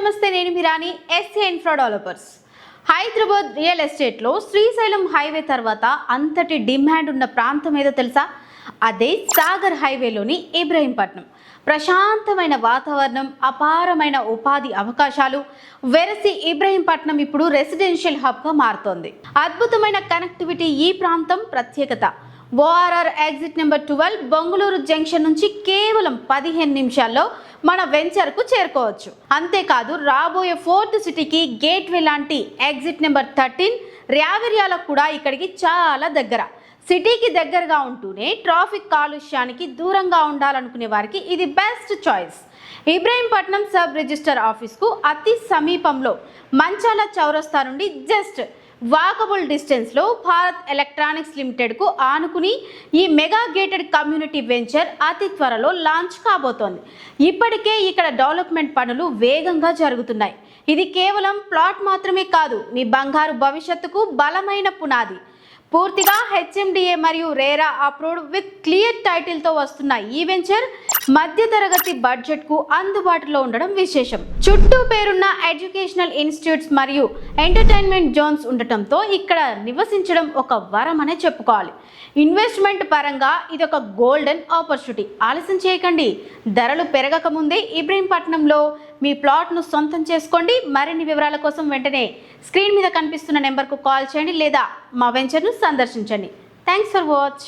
నమస్తే, నేను మీరాని, SA infra developers. Hyderabad real ఎస్టేట్లో శ్రీశైలం హైవే తర్వాత అంతటి డిమాండ్ ఉన్న ప్రాంతం ఏదో తెలుసా? అదే సాగర్ హైవేలోని ఇబ్రహీంపట్నం. ప్రశాంతమైన వాతావరణం, అపారమైన ఉపాధి అవకాశాలు వెరసి ఇబ్రహీంపట్నం ఇప్పుడు రెసిడెన్షియల్ హబ్గా మారుతోంది. అద్భుతమైన కనెక్టివిటీ ఈ ప్రాంతం ప్రత్యేకత. ORR exit number 12 Bengaluru junction నుంచి కేవలం 15 నిమిషాల్లో మన వెంచర్కు చేరుకోవచ్చు. అంతేకాదు, రాబోయే ఫోర్త్ సిటీకి గేట్వే లాంటి ఎగ్జిట్ నెంబర్ 13 ర్యావెరియాలకు కూడా ఇక్కడికి చాలా దగ్గర. సిటీకి దగ్గరగా ఉంటూనే ట్రాఫిక్ కాలుష్యానికి దూరంగా ఉండాలనుకునే వారికి ఇది best choice. Ibrahimpatnam sub register ఆఫీస్కు అతి సమీపంలో మంచాల చౌరస్తా నుండి జస్ట్ వాకబుల్ డిస్టెన్స్లో భారత్ ఎలక్ట్రానిక్స్ లిమిటెడ్కు ఆనుకుని ఈ మెగా గేటెడ్ కమ్యూనిటీ వెంచర్ అతి త్వరలో లాంచ్ కాబోతోంది. ఇప్పటికే ఇక్కడ డెవలప్మెంట్ పనులు వేగంగా జరుగుతున్నాయి. ఇది కేవలం ప్లాట్ మాత్రమే కాదు, మీ బంగారు భవిష్యత్తుకు బలమైన పునాది. పూర్తిగా హెచ్ఎండిఏ మరియు రేరా అప్రూవ్డ్ విత్ క్లియర్ టైటిల్తో వస్తున్న ఈ వెంచర్ మధ్యతరగతి బడ్జెట్కు అందుబాటులో ఉండడం విశేషం. చుట్టూ పేరున్న ఎడ్యుకేషనల్ ఇన్స్టిట్యూట్స్ మరియు ఎంటర్టైన్మెంట్ జోన్స్ ఉండటంతో ఇక్కడ నివసించడం ఒక వరం అనే చెప్పుకోవాలి. ఇన్వెస్ట్మెంట్ పరంగా ఇది ఒక గోల్డెన్ ఆపర్చునిటీ. ఆలస్యం చేయకండి, ధరలు పెరగక ముందే ఇబ్రహీంపట్నంలో మీ ప్లాట్ను సొంతం చేసుకోండి. మరిన్ని వివరాల కోసం వెంటనే స్క్రీన్ మీద కనిపిస్తున్న నెంబర్కు కాల్ చేయండి లేదా మా వెంచర్ను సందర్శించండి. Thanks for watch.